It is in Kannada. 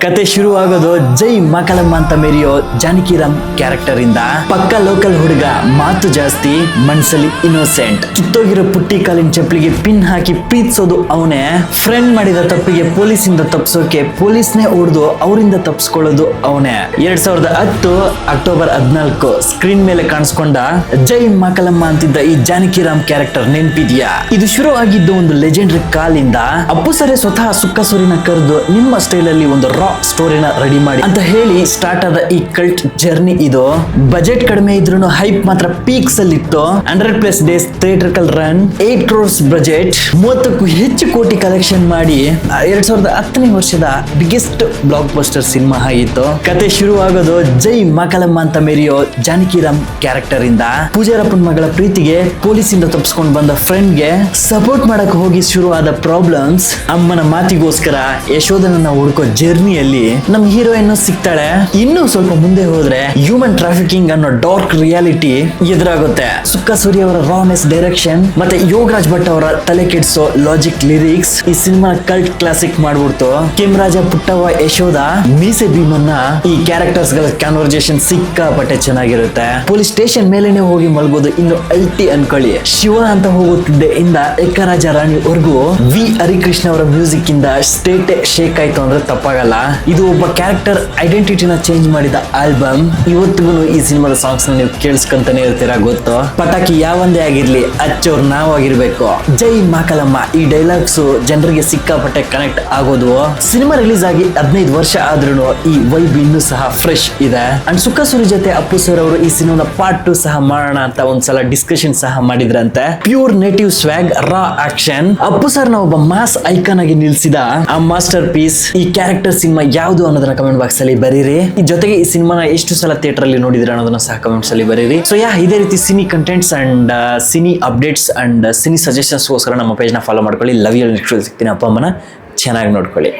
ಕತೆ ಶುರು ಆಗೋದು ಜೈ ಮಕಲಮ್ಮ ಅಂತ ಮೆರೆಯೋ ಜಾನಕಿರಾಮ್ ಕ್ಯಾರೆಕ್ಟರ್ ಇಂದ. ಪಕ್ಕ ಲೋಕಲ್ ಹುಡುಗ, ಮಾತು ಜಾಸ್ತಿ, ಮನ್ಸಲ್ಲಿ ಇನ್ನೋಸೆಂಟ್. ಕಿತ್ತೋಗಿರೋ ಪುಟ್ಟಿ ಕಾಲಿನ ಚಪ್ಪಲಿಗೆ ಪಿನ್ ಹಾಕಿ ಪ್ರೀತಿಸೋದು ಅವನೇ. ಫ್ರೆಂಡ್ ಮಾಡಿದ ತಪ್ಪಿಗೆ ಪೊಲೀಸಿಂದ ತಪ್ಪಿಸೋಕೆ ಪೊಲೀಸ್ನೇ ಹೊಡೆದು ಅವರಿಂದ ತಪ್ಪಿಸ್ಕೊಳ್ಳೋದು ಅವನೇ. 2010 ಅಕ್ಟೋಬರ್ 14 ಸ್ಕ್ರೀನ್ ಮೇಲೆ ಕಾಣಿಸ್ಕೊಂಡ ಜೈ ಮಕಲಮ್ಮ ಅಂತಿದ್ದ ಈ ಜಾನಕಿರಾಮ್ ಕ್ಯಾರೆಕ್ಟರ್ ನೆನ್ಪಿದ್ಯಾ? ಇದು ಶುರು ಆಗಿದ್ದು ಒಂದು ಲೆಜೆಂಡರಿ ಕಾಲಿಂದ. ಅಪ್ಪು ಸರಿ ಸ್ವತಃ ಸುಕ್ಕ ಸೂರಿನ ಕರೆದು ನಿಮ್ಮ ಸ್ಟೈಲ್ ಅಲ್ಲಿ ಒಂದು ರಾ ಸ್ಟೋರಿನ ರೆಡಿ ಮಾಡಿ ಅಂತ ಹೇಳಿ ಸ್ಟಾರ್ಟ್ ಆದ ಈ ಕಲ್ಟ್ ಜರ್ನಿ ಇದು. ಬಜೆಟ್ ಕಡಿಮೆ ಇದ್ರೂ ಹೈಪ್ ಮಾತ್ರ ಪೀಕ್ಸ್ ಅಲ್ಲಿ ಇತ್ತು. 100+ days theatrical run, 8 crores budget, 30ಕ್ಕೂ ಹೆಚ್ಚು ಕೋಟಿ ಕಲೆಕ್ಷನ್ ಮಾಡಿ 2010ನೇ ವರ್ಷದ ಬಿಗ್ಗೆಸ್ಟ್ ಬ್ಲಾಕ್ ಬಸ್ಟರ್ ಸಿನಿಮಾ ಆಗಿತ್ತು. ಕತೆ ಶುರು ಆಗೋದು ಜೈ ಮಕಲಮ್ಮ ಅಂತ ಮೆರೆಯೋ ಜಾನಕಿರಾಮ್ ಕ್ಯಾರೆಕ್ಟರ್ ಇಂದ. ಪೂಜಾರಪ್ಪನ ಮಗಳ ಪ್ರೀತಿಗೆ ಪೊಲೀಸಿಂದ ತಪ್ಪಿಸ್ಕೊಂಡು ಬಂದ ಫ್ರೆಂಡ್ಗೆ ಸಪೋರ್ಟ್ ಮಾಡಕ್ ಹೋಗಿ ಶುರು ಆದ ಪ್ರಾಬ್ಲಮ್ಸ್. ಅಮ್ಮನ ಮಾತಿಗೋಸ್ಕರ ಯಶೋಧನನ್ನ ಹುಡುಕೋ ಜರ್ನಿಯಲ್ಲಿ ನಮ್ ಹೀರೋಯಿನ್ ಸಿಗ್ತಾಳೆ. ಇನ್ನು ಸ್ವಲ್ಪ ಮುಂದೆ ಹೋದ್ರೆ ಹ್ಯೂಮನ್ ಟ್ರಾಫಿಕಿಂಗ್ ಅನ್ನೋ ಡಾರ್ಕ್ ರಿಯಾಲಿಟಿ ಎದುರಾಗುತ್ತೆ. ಸುಕ್ಕ ಸೂರಿ ಅವರ ರಾನೆಸ್ ಡೈರೆಕ್ಷನ್ ಮತ್ತೆ ಯೋಗರಾಜ್ ಭಟ್ ಅವರ ತಲೆ ಕೆಡಿಸೋ ಲಾಜಿಕ್ ಲಿರಿಕ್ಸ್ ಈ ಸಿನಿಮಾ ಕಲ್ಟ್ ಕ್ಲಾಸಿಕ್ ಮಾಡ್ಬಿಡ್ತು. ಕೆಂರಾಜ, ಪುಟ್ಟವ್ವ, ಯಶೋಧ, ಮೀಸೆ ಭೀಮನ್ನ ಈ ಕ್ಯಾರೆಕ್ಟರ್ಸ್ ಗಳ ಕಾನ್ವರ್ಜೇಷನ್ ಸಿಕ್ಕಾಪಟ್ಟೆ ಚೆನ್ನಾಗಿರುತ್ತೆ. ಪೊಲೀಸ್ ಸ್ಟೇಷನ್ ಮೇಲೆನೆ ಹೋಗಿ ಮಲಗೋದು ಇನ್ನು ಅಲ್ಟಿ ಅನ್ಕೊಳ್ಳಿ. ಶಿವ ಅಂತ ಹೋಗುತ್ತಿದ್ದೆ ಇಂದ ಎಕ್ಕರಾಜ ರಾಣಿ ವರ್ಗೂ ವಿ ಹರಿಕೃಷ್ಣ ಅವರ ಮ್ಯೂಸಿಕ್ ಇಂದ ಸ್ಟೇಟ್ ಶೇಕ್ ಆಯ್ತು ಅಂದ್ರೆ ತಪ್ಪಾಗಲ್ಲ. ಇದು ಒಬ್ಬ ಕ್ಯಾರೆಕ್ಟರ್ ಐಡೆಂಟಿಟಿನ ಚೇಂಜ್ ಮಾಡಿದ ಆಲ್ಬಮ್. ಇವತ್ತಿಗೂ ಈ ಸಿನಿಮಾದ ಸಾಂಗ್ಸ್ ನೀವು ಕೇಳಿಸ್ಕೊಂತಾನೆ ಇರ್ತೀರಾ ಗೊತ್ತು. ಪಟಾಕಿ ಯಾವಂದೇ ಆಗಿರ್ಲಿ ಅಚ್ಚೋರ್ ನಾವಾಗಿರ್ಬೇಕು. ಜೈ ಮಕಲಮ್ಮ ಈ ಡೈಲಾಗ್ಸ್ ಜನರಿಗೆ ಸಿಕ್ಕಾಪಟ್ಟೆ ಕನೆಕ್ಟ್ ಆಗೋದು. ಸಿನಿಮಾ ರಿಲೀಸ್ ಆಗಿ 15 ವರ್ಷ ಆದ್ರೂ ಈ ವೈಬ್ ಇನ್ನೂ ಸಹ ಫ್ರೆಶ್ ಇದೆ. ಅಂಡ್ ಸುಕ್ಕ ಸೂರಿ ಜೊತೆ ಅಪ್ಪು ಸರ್ ಅವರು ಈ ಸಿನಿಮಾದ ಪಾರ್ಟ್ 2 ಸಹ ಮಾಡೋಣ ಅಂತ ಒಂದ್ಸಲ ಡಿಸ್ಕಷನ್ ಸಹ ಮಾಡಿದ್ರಂತೆ. ಪ್ಯೂರ್ ನೇಟಿವ್ ಸ್ವ್ಯಾಗ್, ರಾ ಆಕ್ಷನ್. ಅಪ್ಪು ಸರ್ ನ ಒಬ್ಬ ಮಾಸ್ ಐಕಾನ್ ಆಗಿ ನಿಲ್ಸಿದ ಆ ಮಾಸ್ಟರ್ ಪೀಸ್ ಈ ಕ್ಯಾರೆಕ್ಟರ್ ಸಿನಿಮಾ ಯಾವುದು ಅನ್ನೋದನ್ನ ಕಮೆಂಟ್ ಬಾಕ್ಸ್ ಅಲ್ಲಿ ಬರೀರಿ. ಈ ಜೊತೆಗೆ ಈ ಸಿನಿಮಾನ ಎಷ್ಟು ಸಲ ಥಿಯೇಟರ್ ಅಲ್ಲಿ ನೋಡಿದ್ರೆ ಅನ್ನೋದನ್ನ ಸಹ ಕಮೆಂಟ್ಸ್ ಅಲ್ಲಿ ಬರೀರಿ. ಸೊ ಇದೇ ರೀತಿ cine contents and cine updates and cine suggestions ಗೋಸ್ಕರ ನಮ್ಮ ಪೇಜ್ ನ ಫಾಲೋ ಮಾಡ್ಕೊಳ್ಳಿ. Love you. ನೆಕ್ಸ್ಟ್ ಸಿಗ್ತೀನಿ. ಅಪ್ಪ ಅಮ್ಮನ ಚೆನ್ನಾಗಿ ನೋಡ್ಕೊಳ್ಳಿ.